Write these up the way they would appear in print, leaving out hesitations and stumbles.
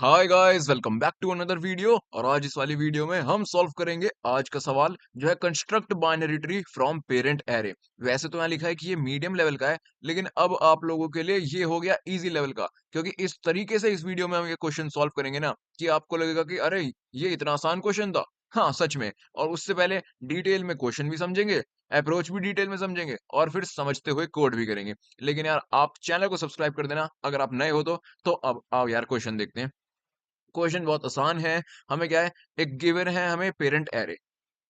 Hi guys, welcome back to another video. और आज इस वाली वीडियो में हम सॉल्व करेंगे आज का सवाल जो है construct binary tree from parent array. वैसे तो यहाँ लिखा है कि ये मीडियम लेवल का है, लेकिन अब आप लोगों के लिए ये हो गया इजी लेवल का, क्योंकि इस तरीके से इस वीडियो में हम ये क्वेश्चन सॉल्व करेंगे ना कि आपको लगेगा कि अरे ये इतना आसान क्वेश्चन था। हाँ, सच में। और उससे पहले डिटेल में क्वेश्चन भी समझेंगे, अप्रोच भी डिटेल में समझेंगे और फिर समझते हुए कोड भी करेंगे। लेकिन यार आप चैनल को सब्सक्राइब कर देना अगर आप नए हो तो अब आओ यार क्वेश्चन देखते हैं। क्वेश्चन बहुत आसान है। हमें क्या है, एक गिवन है हमें पेरेंट एरे।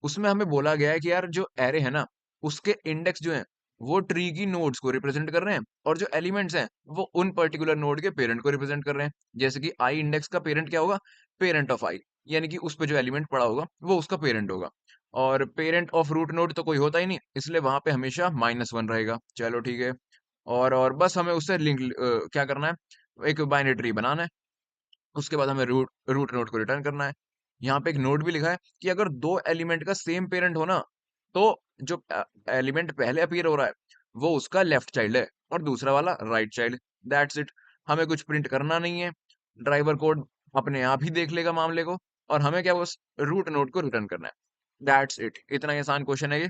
उसमें हमें बोला गया है कि यार जो एरे है ना, उसके इंडेक्स जो हैं वो ट्री की नोड्स को रिप्रेजेंट कर रहे हैं, और जो एलिमेंट्स हैं वो उन पर्टिकुलर नोड के पेरेंट को रिप्रेजेंट कर रहे हैं। जैसे कि आई इंडेक्स का पेरेंट क्या होगा, पेरेंट ऑफ आई, यानी कि उस पे जो एलिमेंट पड़ा होगा वो उसका पेरेंट होगा। और पेरेंट ऑफ रूट नोड तो कोई होता ही नहीं, इसलिए वहां पे हमेशा -1 रहेगा। चलो ठीक है। और बस हमें उससे लिंक क्या करना है, एक बाइनरी ट्री बनाना है। उसके बाद हमें रूट रूट नोड को रिटर्न करना है। यहाँ पे एक नोट भी लिखा है कि अगर दो एलिमेंट का सेम पेरेंट हो ना, तो जो एलिमेंट पहले अपीयर हो रहा है वो उसका लेफ्ट चाइल्ड है और दूसरा वाला राइट चाइल्ड। That's it. हमें कुछ प्रिंट करना नहीं है। ड्राइवर कोड अपने आप ही देख लेगा मामले को, और हमें क्या बस रूट नोड को रिटर्न करना है। That's it. इतना ही आसान क्वेश्चन है ये।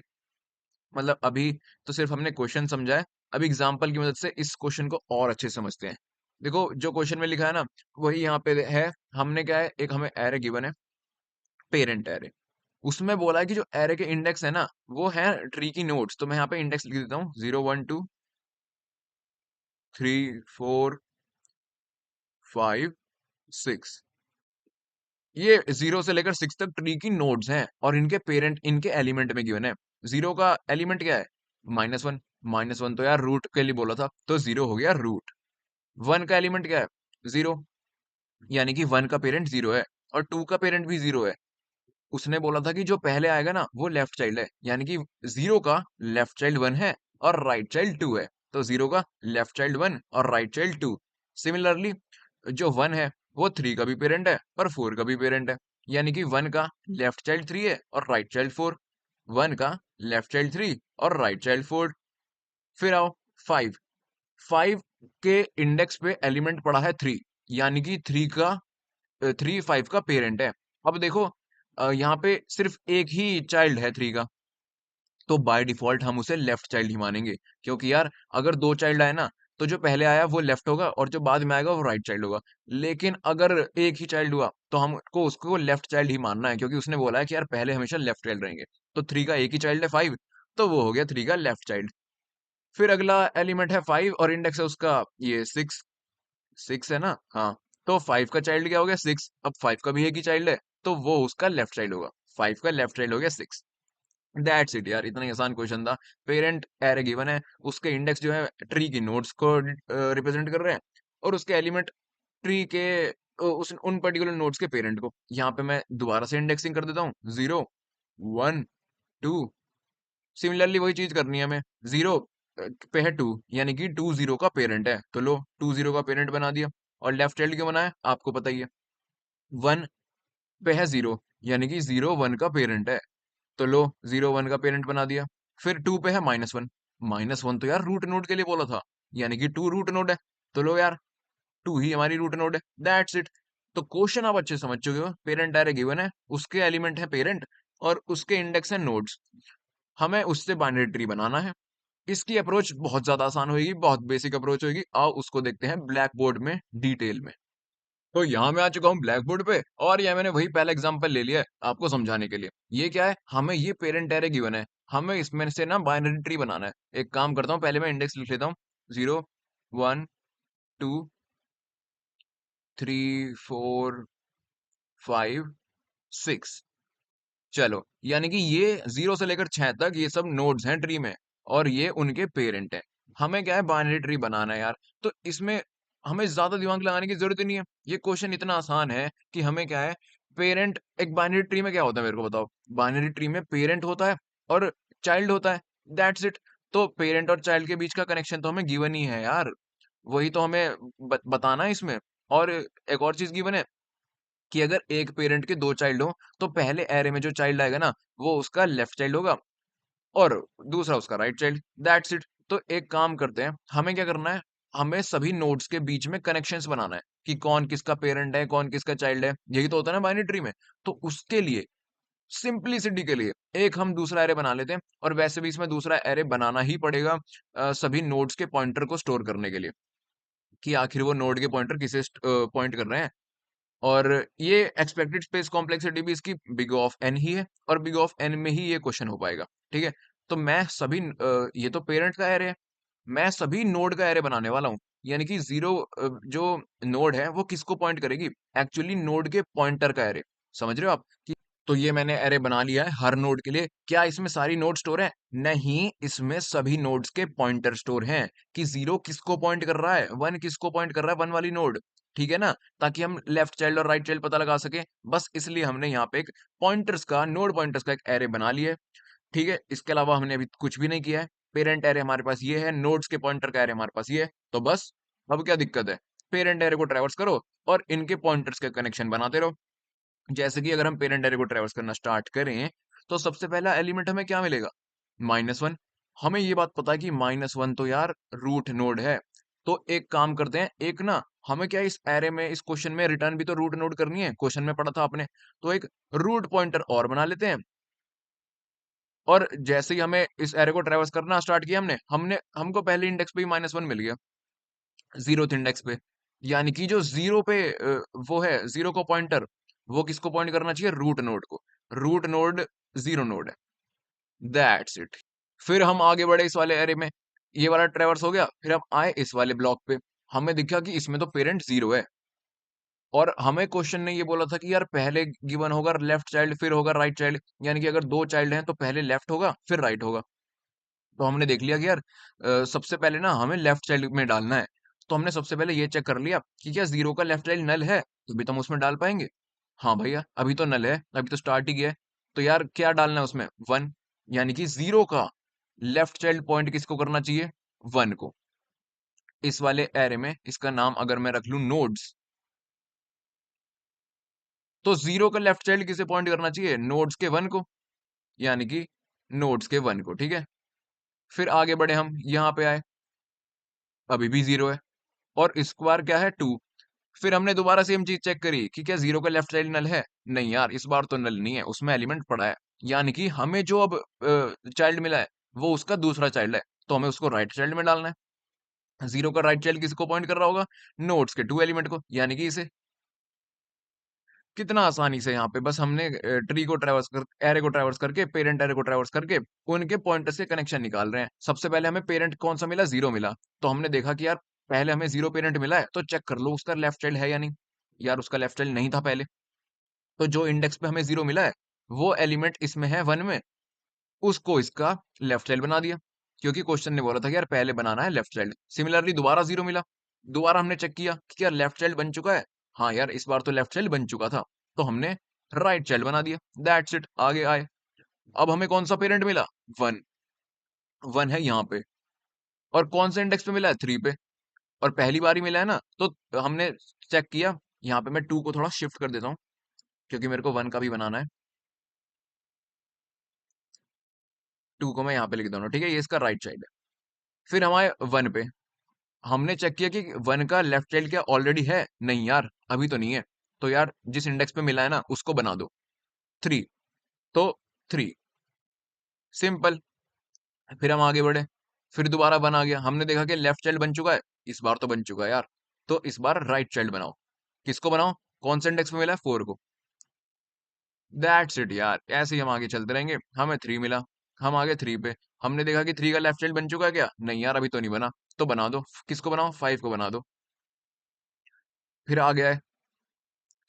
मतलब अभी तो सिर्फ हमने क्वेश्चन समझा है। अभी एग्जाम्पल की मदद से इस क्वेश्चन को और अच्छे से समझते हैं। देखो जो क्वेश्चन में लिखा है ना, वही यहाँ पे है। हमने क्या है, एक हमें एरे गिवन है, पेरेंट एरे। उसमें बोला है कि जो एरे के इंडेक्स है ना, वो है ट्री की नोड्स। तो मैं यहाँ पे इंडेक्स लिख देता हूँ, 0 1 2 3 4 5 6। ये 0 से लेकर 6 तक ट्री की नोड्स हैं, और इनके पेरेंट इनके एलिमेंट में गिवन है। 0 का एलिमेंट क्या है, -1। -1 तो यार रूट के लिए बोला था, तो 0 हो गया रूट। 1 का एलिमेंट क्या है, 0, यानी कि 1 का पेरेंट 0 है। और 2 का पेरेंट भी 0 है। उसने बोला था कि जो पहले आएगा ना वो लेफ्ट चाइल्ड है, यानी कि 0 का लेफ्ट चाइल्ड 1 है और राइट चाइल्ड 2 है। तो 0 का लेफ्ट चाइल्ड 1 और राइट चाइल्ड 2। सिमिलरली जो 1 है वो 3 का भी पेरेंट है और 4 का भी पेरेंट है, यानी कि 1 का लेफ्ट चाइल्ड 3 है और राइट चाइल्ड 4। 1 का लेफ्ट चाइल्ड 3 और राइट चाइल्ड 4। फिर आओ 5। 5 के इंडेक्स पे एलिमेंट पड़ा है 3, यानी कि 3 5 का पेरेंट है। अब देखो यहाँ पे सिर्फ एक ही चाइल्ड है 3 का, तो बाय डिफॉल्ट हम उसे लेफ्ट चाइल्ड ही मानेंगे। क्योंकि यार अगर दो चाइल्ड आए ना, तो जो पहले आया वो लेफ्ट होगा और जो बाद में आएगा वो राइट चाइल्ड होगा। लेकिन अगर एक ही चाइल्ड हुआ तो हमको उसको लेफ्ट चाइल्ड ही मानना है, क्योंकि उसने बोला है कि यार पहले हमेशा लेफ्ट चाइल्ड रहेंगे। तो 3 का एक ही चाइल्ड है 5, तो वो हो गया 3 का लेफ्ट चाइल्ड। फिर अगला एलिमेंट है 5 और इंडेक्स है उसका ये 6। 6 है ना, हाँ। तो 5 का चाइल्ड क्या हो गया, 6। अब 5 का भी एक ही चाइल्ड है, तो वो उसका लेफ्ट चाइल्ड होगा। 5 का लेफ्ट चाइल्ड हो गया 6। दैट्स इट यार, इतना ही आसान क्वेश्चन था। पेरेंट एरे गिवन है, उसके इंडेक्स जो है ट्री की नोड्स को रिप्रेजेंट कर रहे हैं, और उसके एलिमेंट ट्री के उस उन पर्टिकुलर नोड्स के पेरेंट को। यहाँ पे मैं दोबारा से इंडेक्सिंग कर देता हूँ, 0 1 2। सिमिलरली वही चीज करनी है हमें। 0 पे है 2, यानी कि 2 0 का पेरेंट है, तो लो 2 0 का पेरेंट बना दिया। और लेफ्ट चाइल्ड क्यों बनाया आपको पता ही है। 1 पे है 0, यानी कि 0 1 का पेरेंट है, तो लो 0 1 का पेरेंट बना दिया। फिर 2 पे है -1। -1 तो यार रूट नोड के लिए बोला था, यानी कि 2 रूट नोड है, तो लो यार 2 ही हमारी रूट नोड है। That's it. तो क्वेश्चन आप अच्छे समझ चुके हो। पेरेंट एरे गिवन है, उसके एलिमेंट है पेरेंट, और उसके इंडेक्स है नोड्स। हमें उससे बाइनरी ट्री बनाना है। इसकी अप्रोच बहुत ज्यादा आसान होगी, बहुत बेसिक अप्रोच होगी। आओ उसको देखते हैं ब्लैक बोर्ड में डिटेल में। तो यहाँ मैं आ चुका हूँ ब्लैक बोर्ड पे, और ये मैंने वही पहला एग्जांपल ले लिया है आपको समझाने के लिए। ये क्या है, हमें ये पेरेंट एरे गिवन है, हमें इसमें से ना बाइनरी ट्री बनाना है। एक काम करता हूँ, पहले मैं इंडेक्स लिख लेता हूँ, 0 1 2 3 4 5 6। चलो, यानी कि ये 0 से लेकर 6 तक ये सब नोड्स हैं ट्री में, और ये उनके पेरेंट हैं। हमें क्या है, बाइनरी ट्री बनाना है यार। तो इसमें हमें ज्यादा दिमाग लगाने की जरूरत ही नहीं है। ये क्वेश्चन इतना आसान है कि हमें क्या है, पेरेंट एक बाइनरी ट्री में क्या होता है मेरे को बताओ। बाइनरी ट्री में पेरेंट होता है और चाइल्ड होता है। That's it. तो पेरेंट और चाइल्ड के बीच का कनेक्शन तो हमें गिवन ही है यार, वही तो हमें बताना है इसमें। और एक और चीज गिवन है कि अगर एक पेरेंट के दो चाइल्ड हो, तो पहले एरे में जो चाइल्ड आएगा ना, वो उसका लेफ्ट चाइल्ड होगा और दूसरा उसका राइट चाइल्ड। That's it. तो एक काम करते हैं, हमें क्या करना है, हमें सभी नोड्स के बीच में कनेक्शंस बनाना है। कि कौन किसका पेरेंट है, कौन किसका चाइल्ड है, यही तो होता है ना बाइनरी ट्री में। तो उसके लिए सिंपलिसिटी के लिए एक हम दूसरा एरे बना लेते हैं, और वैसे भी इसमें दूसरा एरे बनाना ही पड़ेगा सभी नोड्स के पॉइंटर को स्टोर करने के लिए, कि आखिर वो नोड के पॉइंटर किसे पॉइंट कर रहे हैं। और ये एक्सपेक्टेड स्पेस कॉम्प्लेक्सिटी भी इसकी बिग ऑफ एन ही है, और बिग ऑफ एन में ही ये क्वेश्चन हो पाएगा। ठीक है, तो मैं सभी ये तो पेरेंट का एरे है, मैं सभी नोड का एरे बनाने वाला हूँ। यानी कि जीरो जो नोड है वो किसको पॉइंट करेगी, एक्चुअली नोड के पॉइंटर का एरे। समझ रहे हो आप? तो ये मैंने एरे बना लिया है हर नोड के लिए। क्या इसमें सारी नोड स्टोर है? नहीं, इसमें सभी नोड्स के पॉइंटर स्टोर हैं, कि जीरो किसको पॉइंट कर रहा है, वन किसको पॉइंट कर रहा है, वन वाली नोड। ठीक है ना, ताकि हम लेफ्ट चाइल्ड और राइट चाइल्ड पता लगा सके। बस इसलिए हमने यहाँ पे एक पॉइंटर्स का, नोड पॉइंटर्स का एक एरे बना लिया है। ठीक है, इसके अलावा हमने अभी कुछ भी नहीं किया है। पेरेंट एरे हमारे पास ये है, नोड्स के पॉइंटर का एरे हमारे पास ये है। तो बस अब क्या दिक्कत है, पेरेंट एरे को ट्रैवर्स करो और इनके पॉइंटर्स के कनेक्शन बनाते रहो। जैसे कि अगर हम पेरेंट एरे को ट्रैवर्स करना स्टार्ट करें, तो सबसे पहला एलिमेंट हमें क्या मिलेगा, -1। हमें ये बात पता है कि -1 तो यार रूट नोड है। तो एक काम करते हैं, एक ना हमें क्या इस एरे में, इस क्वेश्चन में रिटर्न भी तो रूट नोड करनी है, क्वेश्चन में पढ़ा था आपने। तो एक रूट पॉइंटर और बना लेते हैं। और जैसे ही हमें इस एरे को ट्रैवर्स करना स्टार्ट किया हमने हमको पहले इंडेक्स पे ही -1 मिल गया, 0th इंडेक्स पे। यानी कि जो 0 पे वो है 0 को पॉइंटर, वो किसको पॉइंट करना चाहिए, रूट नोड को। रूट नोड 0 नोड है। That's it. फिर हम आगे बढ़े इस वाले एरे में, ये वाला ट्रैवर्स हो गया, फिर हम आए इस वाले ब्लॉक पे। हमें दिखा कि इसमें तो पेरेंट 0 है, और हमें क्वेश्चन ने ये बोला था कि यार पहले गिवन होगा लेफ्ट चाइल्ड, फिर होगा राइट चाइल्ड। यानी कि अगर दो चाइल्ड हैं तो पहले लेफ्ट होगा फिर राइट होगा। तो हमने देख लिया कि यार सबसे पहले ना हमें लेफ्ट चाइल्ड में डालना है। तो हमने सबसे पहले ये चेक कर लिया कि क्या 0 का लेफ्ट चाइल्ड नल है, तभी तो हम उसमें डाल पाएंगे। हाँ भैया, अभी तो नल है, अभी तो स्टार्ट ही किया है। तो यार क्या डालना है उसमें, 1। यानी कि 0 का लेफ्ट चाइल्ड पॉइंट किसको करना चाहिए, 1 को। इस वाले एरे में इसका नाम अगर मैं रख लूं नोड्स, तो 0 का लेफ्ट चाइल्ड किसे पॉइंट करना चाहिए, नोड्स के 1 को। यानी कि नोड्स के 1 को। ठीक है, फिर आगे बढ़े, हम यहाँ पे आए, अभी भी 0 है, और स्क्वायर क्या है, 2। फिर हमने दोबारा सेम चीज चेक करी कि क्या 0 का लेफ्ट चाइल्ड नल है, नहीं यार इस बार तो नल नहीं है, उसमें एलिमेंट पड़ा है। यानी कि हमें जो अब चाइल्ड मिला है वो उसका दूसरा चाइल्ड है, तो हमें उसको राइट चाइल्ड में डालना है। 0 का राइट चाइल्ड किसको पॉइंट कर रहा होगा, नोड्स के 2 एलिमेंट को, यानी कि इसे। कितना आसानी से यहाँ पे बस हमने ट्री को ट्रैवर्स कर, एरे को ट्रैवर्स करके, पेरेंट एरे को ट्रैवर्स करके उनके पॉइंटर से कनेक्शन निकाल रहे हैं। सबसे पहले हमें पेरेंट कौन सा मिला, 0 मिला। तो हमने देखा कि यार पहले हमें 0 पेरेंट मिला है, तो चेक कर लो उसका लेफ्ट चाइल्ड है या नहीं। यार उसका लेफ्ट चाइल्ड नहीं था पहले। तो जो इंडेक्स पे हमें 0 मिला है, वो एलिमेंट इसमें है 1 में, उसको इसका लेफ्ट चाइल्ड बना दिया। क्योंकि क्वेश्चन ने बोला था कि यार पहले बनाना है लेफ्ट चाइल्ड। सिमिलरली दोबारा 0 मिला, दोबारा हमने चेक किया कि यार लेफ्ट चाइल्ड बन चुका है। हाँ यार इस बार तो लेफ्ट चाइल्ड बन चुका था, तो हमने राइट चाइल्ड बना दिया। दैट्स इट, आगे आए। अब हमें कौन सा पेरेंट मिला, 1। 1 है यहाँ पे, और कौन से इंडेक्स पे मिला है, 3 पे। और पहली बार ही मिला है ना, तो हमने चेक किया। यहाँ पे मैं 2 को थोड़ा शिफ्ट कर देता हूँ, क्योंकि मेरे को 1 का भी बनाना है। 2 को मैं यहाँ पे लिख दूंगा, ठीक है, ये इसका राइट चाइल्ड है। फिर हमारे 1 पे हमने चेक किया कि 1 का लेफ्ट चाइल्ड क्या ऑलरेडी है, नहीं यार अभी तो नहीं है। तो यार जिस इंडेक्स पे मिला है ना उसको बना दो, 3। तो 3, सिंपल। फिर हम आगे बढ़े, फिर दोबारा बना गया, हमने देखा कि लेफ्ट चाइल्ड बन चुका है, इस बार तो बन चुका है यार। तो इस बार राइट चाइल्ड बनाओ। किसको बनाओ, कौन से इंडेक्स में मिला है, 4 को। दैट्स इट यार, ऐसे ही हम आगे चलते रहेंगे। हमें 3 मिला, हम आगे 3 पे। हमने देखा कि 3 का लेफ्ट चाइल्ड बन चुका है क्या, नहीं यार अभी तो नहीं बना। तो बना दो, किसको बनाओ, 5 को बना दो। फिर आ गया है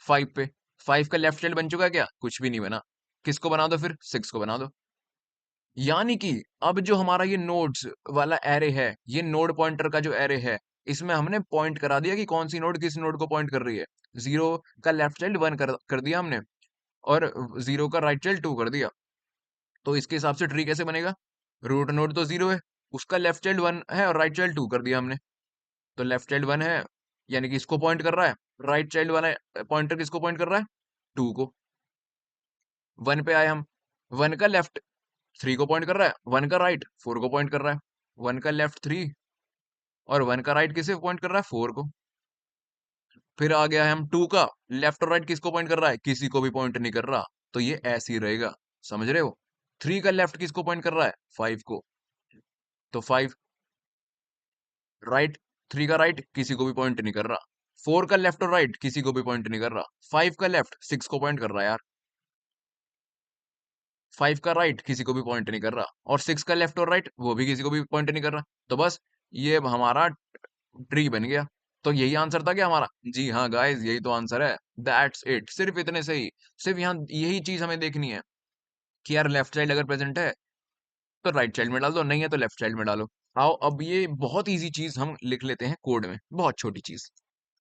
5 पे, 5 का लेफ्ट चाइल्ड बन चुका है क्या, कुछ भी नहीं बना। किसको बना दो फिर, 6 को बना दो। यानी कि अब जो हमारा ये नोड्स वाला एरे है, ये नोड पॉइंटर का जो एरे है, इसमें हमने पॉइंट करा दिया कि कौन सी नोड किस नोड को पॉइंट कर रही है। 0 का लेफ्ट चाइल्ड 1 कर दिया हमने, और 0 का राइट चाइल्ड 2 कर दिया। तो इसके हिसाब से ट्री कैसे बनेगा, रूट नोड तो 0 है, उसका लेफ्ट चाइल्ड 1 है और राइट चाइल्ड 2 कर दिया हमने। तो लेफ्ट चाइल्ड 1 है, यानी कि इसको पॉइंट कर रहा है। राइट चाइल्ड वाला पॉइंटर किसको पॉइंट कर रहा है, 2 को। 1 पे आए हम, 1 का लेफ्ट 3 को पॉइंट कर रहा है, 1 का राइट 4 को पॉइंट कर रहा है। 1 का लेफ्ट 3, और 1 का राइट किसे पॉइंट कर रहा है, 4 को। फिर आ गया है हम 2 का, लेफ्ट और राइट किसको पॉइंट कर रहा है? किसी को भी पॉइंट नहीं कर रहा, तो ये ऐसे ही रहेगा, समझ रहे हो? 3 का लेफ्ट किसको पॉइंट कर रहा है? 5 को, तो 5 राइट, 3 का राइट किसी को भी पॉइंट नहीं कर रहा, 4 का लेफ्ट और राइट किसी को भी पॉइंट नहीं कर रहा, 5 का लेफ्ट 6 को पॉइंट कर रहा है यार, 5 का राइट किसी को भी पॉइंट नहीं कर रहा, और 6 का लेफ्ट और राइट वो भी किसी को भी पॉइंट नहीं कर रहा, तो बस ये अब हमारा ट्री बन गया। तो यही आंसर था क्या हमारा? जी हाँ गाइस, यही तो आंसर है। दैट्स इट, सिर्फ इतने से ही, सिर्फ यहाँ यही चीज हमें देखनी है कि यार लेफ्ट चाइल्ड अगर प्रेजेंट है तो राइट चाइल्ड में डाल दो, नहीं है तो लेफ्ट चाइल्ड में डालो। आओ अब ये बहुत इजी चीज हम लिख लेते हैं कोड में, बहुत छोटी चीज।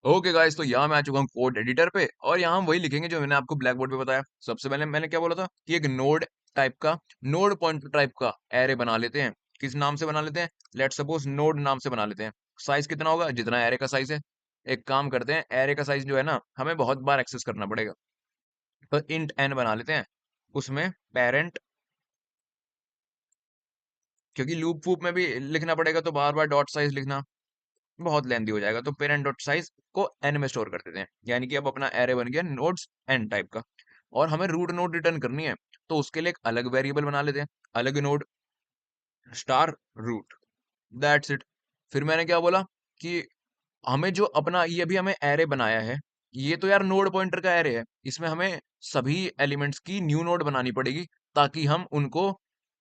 ओके गाइस, तो यहाँ मैं आ चुका हूँ कोड एडिटर पे, और यहाँ हम वही लिखेंगे जो मैंने आपको ब्लैक बोर्ड पे बताया। सबसे पहले मैंने क्या बोला था कि एक नोड टाइप का, नोड पॉइंटर टाइप का एरे बना लेते हैं। किस नाम से बना लेते हैं? लेट्स सपोज नोड नाम से बना लेते हैं। साइज कितना होगा? जितना एरे का साइज है। एक काम करते हैं, एरे का साइज जो है ना हमें बहुत बार एक्सेस करना पड़ेगा, तो इंट एन बना लेते हैं। उसमें पेरेंट, क्योंकि लूप वूप में भी लिखना पड़ेगा तो बार बार डॉट साइज लिखना बहुत लेंदी हो जाएगा, तो पेरेंट डॉट साइज को एन में स्टोर कर देते हैं। यानी कि अब अपना एरे बन गया नोड्स एन टाइप का, और हमें रूट नोड रिटर्न करनी है, तो उसके लिए एक अलग वेरिएबल बना लेते हैं, अलग node star root. That's it. फिर मैंने क्या बोला कि हमें जो अपना ये अभी हमें एरे बनाया है, ये तो यार नोड पॉइंटर का एरे है, इसमें हमें सभी एलिमेंट्स की न्यू नोड बनानी पड़ेगी ताकि हम उनको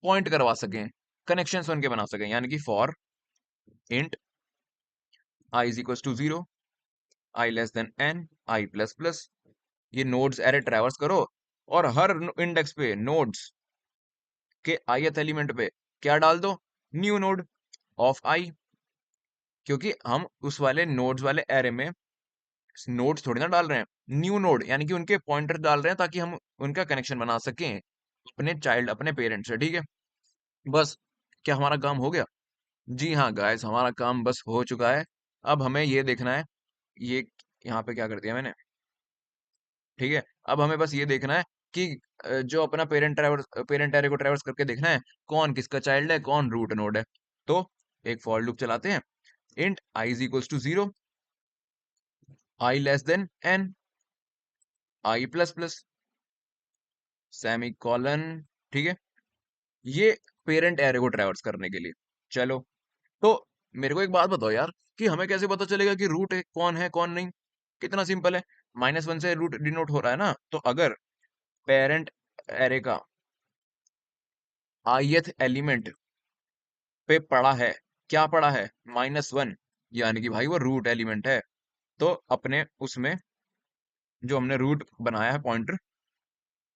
पॉइंट करवा सकें, कनेक्शंस उनके बना सकें। यानी कि for int I is equal to 0, I less than N, I plus plus, ये नोड्स एरे ट्रैवर्स करो, और हर इंडेक्स पे नोड्स के ith एलिमेंट पे क्या डाल दो? न्यू नोड ऑफ आई, क्योंकि हम उस वाले नोड्स वाले एरे में नोड्स थोड़ी ना डाल रहे हैं, न्यू नोड यानी कि उनके पॉइंटर डाल रहे हैं ताकि हम उनका कनेक्शन बना सकें अपने चाइल्ड, अपने पेरेंट्स से। ठीक है, बस, क्या हमारा काम हो गया? जी हाँ गाइस, हमारा काम बस हो चुका है। अब हमें ये देखना है, ये यहाँ पे क्या कर दिया मैंने, ठीक है, अब हमें बस ये देखना है कि जो अपना पेरेंट एरे को ट्रैवर्स करके देखना है कौन किसका चाइल्ड है, कौन रूट नोड है। तो एक फॉर लूप चलाते हैं, int I is equals to 0, I less than N, I plus plus, semicolon. ठीक है, ये पेरेंट एरे को ट्रैवर्स करने के लिए। चलो, तो मेरे को एक बात बताओ यार, कि हमें कैसे पता चलेगा कि रूट कौन है कौन नहीं? कितना सिंपल है, -1 से रूट डिनोट हो रहा है ना, तो अगर पेरेंट एरे का ith एलिमेंट पे पड़ा है, क्या पड़ा है? -1, यानी कि भाई वो रूट एलिमेंट है। तो अपने उसमें जो हमने रूट बनाया है पॉइंटर,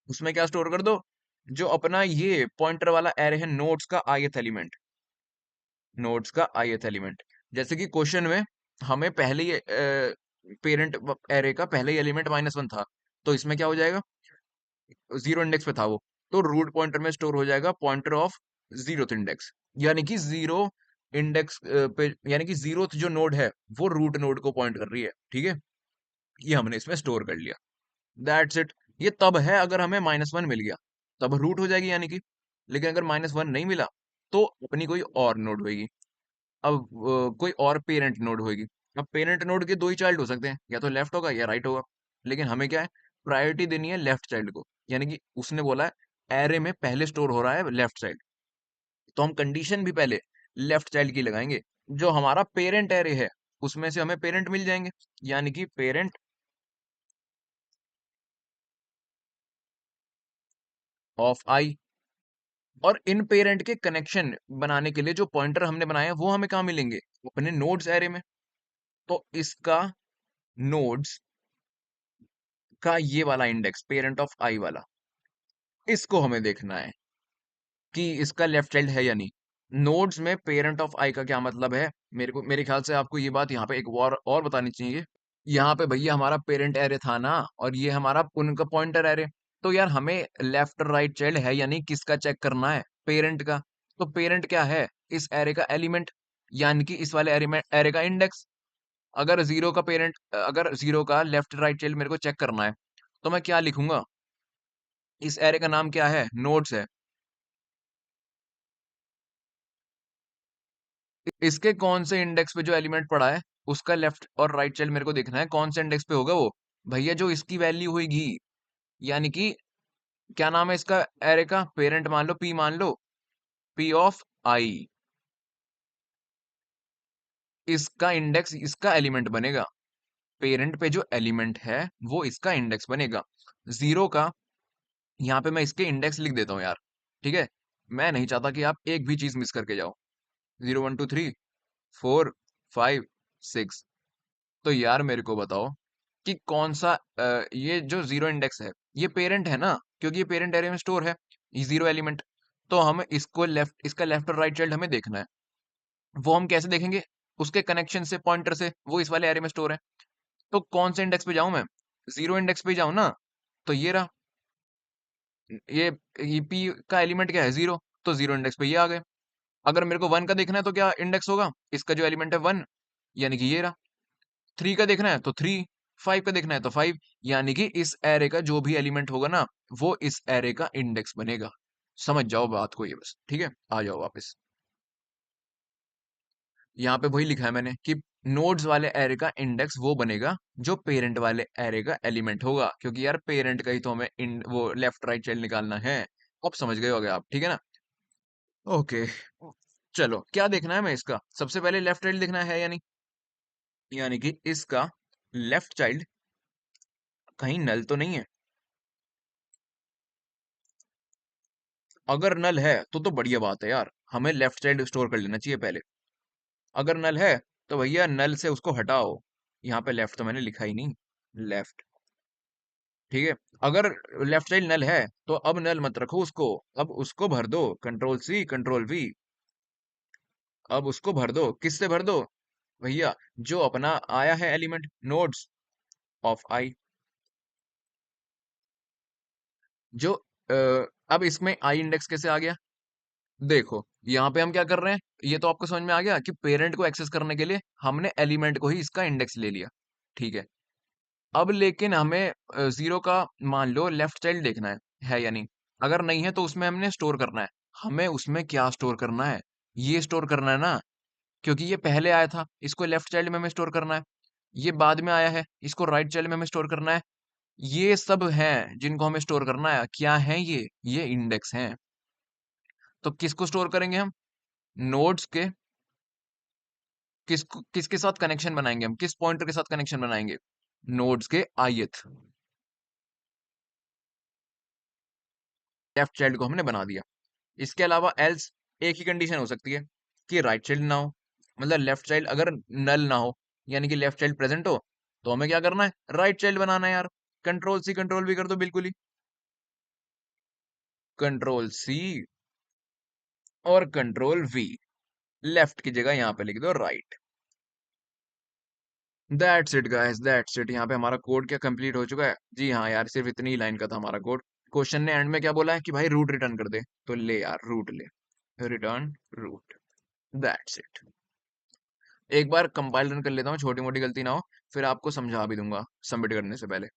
उसमें क्या स्टोर कर दो? जो अपना ये पॉइंटर वाला एरे है नोड्स का ith एलिमेंट, नोड्स का ith एलिमेंट। जैसे कि क्वेश्चन में हमें पहले ही पेरेंट एरे का पहले ही एलिमेंट -1 था, तो इसमें क्या हो जाएगा? 0 इंडेक्स पे था वो, तो रूट पॉइंटर में स्टोर हो जाएगा पॉइंटर ऑफ 0th इंडेक्स, यानी कि 0 इंडेक्स पे, यानी कि 0th जो नोड है वो रूट नोड को पॉइंट कर रही है। ठीक है, ये हमने इसमें स्टोर कर लिया। That's it. ये तब है अगर हमें -1 मिल गया, तब रूट हो जाएगी यानी कि। लेकिन अगर -1 नहीं मिला तो अपनी कोई और नोड होगी। अब कोई और पेरेंट नोड होगी। अब पेरेंट नोड के दो ही चाइल्ड हो सकते हैं, या तो लेफ्ट होगा या राइट होगा, लेकिन हमें क्या है, प्रायोरिटी देनी है लेफ्ट चाइल्ड को। यानी कि उसने बोला है एरे में पहले स्टोर हो रहा है लेफ्ट साइड, तो हम कंडीशन भी पहले लेफ्ट चाइल्ड की लगाएंगे। जो हमारा पेरेंट एरे है उसमें से हमें पेरेंट मिल जाएंगे, यानी कि पेरेंट ऑफ आई। और इन पेरेंट के कनेक्शन बनाने के लिए जो पॉइंटर हमने बनाए हैं वो हमें कहाँ मिलेंगे? अपने नोड्स एरे में। तो इसका नोड्स का ये वाला इंडेक्स पेरेंट ऑफ आई वाला, इसको हमें देखना है कि इसका लेफ्ट चाइल्ड है या नहीं। नोड्स में पेरेंट ऑफ आई का क्या मतलब है? मेरे ख्याल से आपको ये बात यहाँ पे एक और बतानी चाहिए। यहाँ पे भैया हमारा पेरेंट एरे था ना, और ये हमारा उनका पॉइंटर एरे, तो यार हमें लेफ्ट और राइट चाइल्ड है या नहीं किसका चेक करना है? पेरेंट का। तो पेरेंट क्या है? इस एरे का एलिमेंट, यानी कि इस वाले एरे का इंडेक्स। अगर जीरो का लेफ्ट राइट चाइल्ड मेरे को चेक करना है, तो मैं क्या लिखूंगा? इस एरे का नाम क्या है? नोड्स है। इसके कौन से इंडेक्स पे जो एलिमेंट पड़ा है? उसका लेफ्ट और राइट चाइल्ड मेरे को देखना है, कौन से इंडेक्स पे होगा वो? भैया जो इसकी वैल्यू होगी, यानी कि क्या नाम है इसका एरे का? पेरेंट मान लो, पी मान लो, पी ऑफ आई, इसका इंडेक्स इसका एलिमेंट बनेगा। पेरेंट पे जो एलिमेंट है वो इसका इंडेक्स बनेगा। जीरो का यहाँ पे मैं इसके इंडेक्स लिख देता हूँ यार, ठीक है? मैं नहीं चाहता कि आप एक भी चीज मिस करके जाओ। 0 1 2 3 4 5 6। तो यार मेरे को बताओ कि कौन सा ये जो जीरो इंडेक्स है ये पेरेंट है ना, क्योंकि ये पेरेंट एरे में स्टोर है, ये जीरो एलिमेंट। तो हम इसको लेफ्ट, इसका लेफ्ट और राइट चाइल्ड हमें देखना है। वो हम कैसे देखेंगे? उसके कनेक्शन से, पॉइंटर से, वो इस वाले एरे में स्टोर है। तो कौन से इंडेक्स पे जाऊं मैं? जीरो इंडेक्स पे जाऊं ना, तो ये रहा। ये ये पी का एलिमेंट क्या है? जीरो। तो जीरो इंडेक्स पे ये आ गए। अगर मेरे को वन का देखना है तो क्या इंडेक्स होगा? इसका जो एलिमेंट है वन, यानी कि ये रहा। थ्री का देखना है तो थ्री, फाइव का देखना है तो फाइव, यानी कि इस एरे का जो भी एलिमेंट होगा ना, वो इस एरे का इंडेक्स बनेगा। समझ जाओ बात को ये बस, ठीक है? आ जाओ वापस। यहाँ पे वही लिखा है मैंने कि नोड्स वाले एरे का इंडेक्स वो बनेगा जो पेरेंट वाले एरे का एलिमेंट होगा, क्योंकि यार पेरेंट का ही तो हमें वो लेफ्ट राइट चाइल्ड निकालना है। अब समझ गए होगे आप, ठीक है ना? ओके, चलो क्या देखना है हमें इसका? सबसे पहले लेफ्ट चाइल्ड देखना है या नहीं, यानी कि इसका लेफ्ट चाइल्ड कहीं नल तो नहीं है। अगर नल है तो बढ़िया बात है यार, हमें लेफ्ट चाइल्ड स्टोर कर लेना चाहिए पहले। अगर नल है तो भैया नल से उसको हटाओ। यहाँ पे लेफ्ट तो मैंने लिखा ही नहीं, लेफ्ट, ठीक है? अगर लेफ्ट चाइल्ड नल है तो अब नल मत रखो उसको, अब उसको भर दो कंट्रोल सी कंट्रोल वी। अब उसको भर दो, किससे भर दो? भैया जो अपना आया है एलिमेंट, नोड्स ऑफ आई। जो अब इसमें आई इंडेक्स कैसे आ गया? देखो यहाँ पे हम क्या कर रहे हैं, ये तो आपको समझ में आ गया कि पेरेंट को एक्सेस करने के लिए हमने एलिमेंट को ही इसका इंडेक्स ले लिया, ठीक है? अब लेकिन हमें जीरो का मान लो लेफ्ट चाइल्ड देखना है या नहीं? अगर नहीं है तो उसमें हमने स्टोर करना है। हमें उसमें क्या स्टोर करना है? ये स्टोर करना है ना, क्योंकि ये पहले आया था, इसको लेफ्ट चाइल्ड में हमें स्टोर करना है। ये बाद में आया है, इसको राइट चाइल्ड में हमें स्टोर करना है। ये सब हैं जिनको हमें स्टोर करना है। क्या है ये इंडेक्स हैं। तो किसको स्टोर करेंगे हम? नोड्स के, किसके साथ कनेक्शन बनाएंगे हम? किस पॉइंटर के साथ कनेक्शन बनाएंगे? नोड्स के ith लेफ्ट चाइल्ड को हमने बना दिया। इसके अलावा एल्स एक ही कंडीशन हो सकती है कि राइट चाइल्ड ना हो, मतलब लेफ्ट चाइल्ड अगर नल ना हो, यानी कि लेफ्ट चाइल्ड प्रेजेंट हो, तो हमें क्या करना है? राइट चाइल्ड बनाना है यार। कंट्रोल सी कंट्रोल वी कर दो, बिल्कुल ही कंट्रोल सी और कंट्रोल वी। लेफ्ट की जगह यहाँ पे लिख दो right. That's it guys, that's it. यहाँ पे हमारा कोड क्या कंप्लीट हो चुका है? जी हाँ यार, सिर्फ इतनी ही लाइन का था हमारा कोड। क्वेश्चन ने एंड में क्या बोला है कि भाई रूट रिटर्न कर दे, तो ले यार रूट ले, रिटर्न रूट। That's it. एक बार कंपाइल रन कर लेता हूँ, छोटी मोटी गलती ना हो, फिर आपको समझा भी दूंगा सबमिट करने से पहले।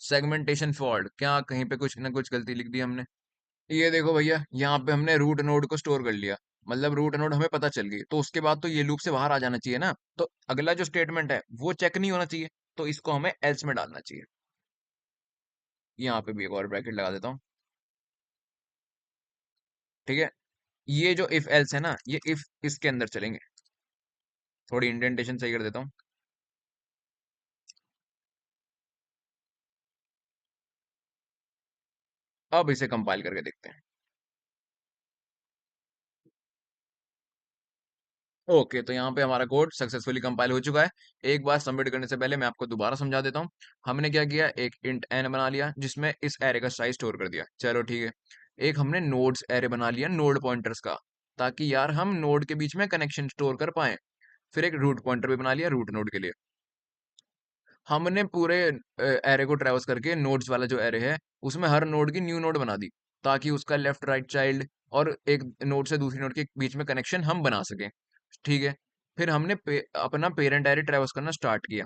सेगमेंटेशन फॉल्ट, क्या कहीं पे कुछ ना कुछ गलती लिख दी हमने? ये देखो भैया, यहाँ पे हमने रूट नोड को स्टोर कर लिया, मतलब रूट नोड हमें पता चल गई, तो उसके बाद तो ये लूप से बाहर आ जाना चाहिए ना। तो अगला जो स्टेटमेंट है वो चेक नहीं होना चाहिए, तो इसको हमें एल्स में डालना चाहिए। यहाँ पे भी एक और ब्रैकेट लगा देता हूँ, ठीक है? ये जो इफ एल्स है ना, ये इफ इसके अंदर चलेंगे। थोड़ी इंडेंटेशन सही कर देता हूँ। अब इसे कंपाइल करके देखते हैं। ओके, तो यहाँ पे हमारा कोड सक्सेसफुली कंपाइल हो चुका है। एक बार सबमिट करने से पहले मैं आपको दोबारा समझा देता हूँ। हमने क्या किया, एक इंट n बना लिया जिसमें इस एरे का साइज स्टोर कर दिया, चलो ठीक है। एक हमने नोड्स एरे बना लिया नोड पॉइंटर्स का, ताकि यार हम नोड के बीच में कनेक्शन स्टोर कर पाए। फिर एक रूट पॉइंटर भी बना लिया रूट नोड के लिए। हमने पूरे एरे को ट्रेवर्स करके नोड्स वाला जो एरे है उसमें हर नोड की न्यू नोड बना दी, ताकि उसका लेफ्ट राइट चाइल्ड और एक नोड से दूसरी नोड के बीच में कनेक्शन हम बना सकें, ठीक है? फिर हमने अपना पेरेंट एरे ट्रेवर्स करना स्टार्ट किया।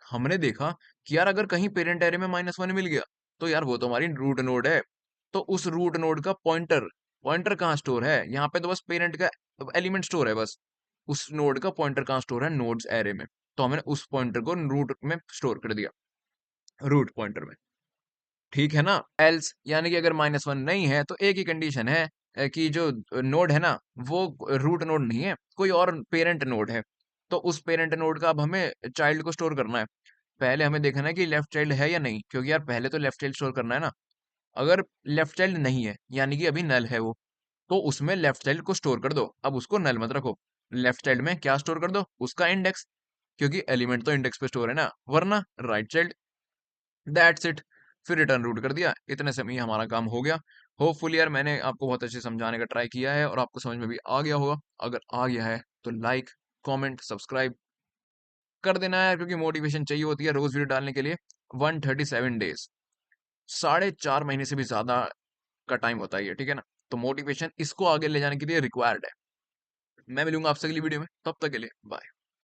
हमने देखा कि यार अगर कहीं पेरेंट एरे में -1 मिल गया, तो यार वो तो हमारी रूट नोड है। तो उस रूट नोड का पॉइंटर, पॉइंटर कहाँ स्टोर है? यहाँ पे तो बस पेरेंट का अब एलिमेंट स्टोर है बस, उस नोड का पॉइंटर कहाँ स्टोर है, नोड्स एरे में। तो हमने उस पॉइंटर को रूट में स्टोर कर दिया, रूट पॉइंटर में, ठीक है ना। एल्स यानी कि अगर -1 नहीं है तो एक ही कंडीशन है कि जो नोड है ना वो रूट नोड नहीं है, कोई और पेरेंट नोड है। तो उस पेरेंट नोड का अब हमें चाइल्ड को स्टोर करना है। पहले हमें देखना है कि लेफ्ट चाइल्ड है या नहीं, क्योंकि यार पहले तो लेफ्ट चाइल्ड स्टोर करना है ना। अगर लेफ्ट चाइल्ड नहीं है यानी कि अभी नल है वो, तो उसमें लेफ्ट चाइल्ड को स्टोर कर दो, अब उसको नल मत रखो। लेफ्ट चाइल्ड में क्या स्टोर कर दो, उसका इंडेक्स, क्योंकि एलिमेंट तो इंडेक्स पे स्टोर है ना, वरना राइट चाइल्ड। That's it. फिर रिटर्न रूट कर दिया, इतने से ही हमारा काम हो गया। होपफुली यार मैंने आपको बहुत अच्छे से समझाने का ट्राई किया है और आपको समझ में भी आ गया होगा। अगर आ गया है तो लाइक, कमेंट, सब्सक्राइब कर देना है, क्योंकि मोटिवेशन चाहिए होती है रोज वीडियो डालने के लिए। 137 डेज, 4.5 महीने से भी ज्यादा का टाइम होता है ये, ठीक है ना। तो मोटिवेशन इसको आगे ले जाने के लिए रिक्वायर्ड है। मैं मिलूंगा आपसे अगली वीडियो में, तब तक के लिए बाय।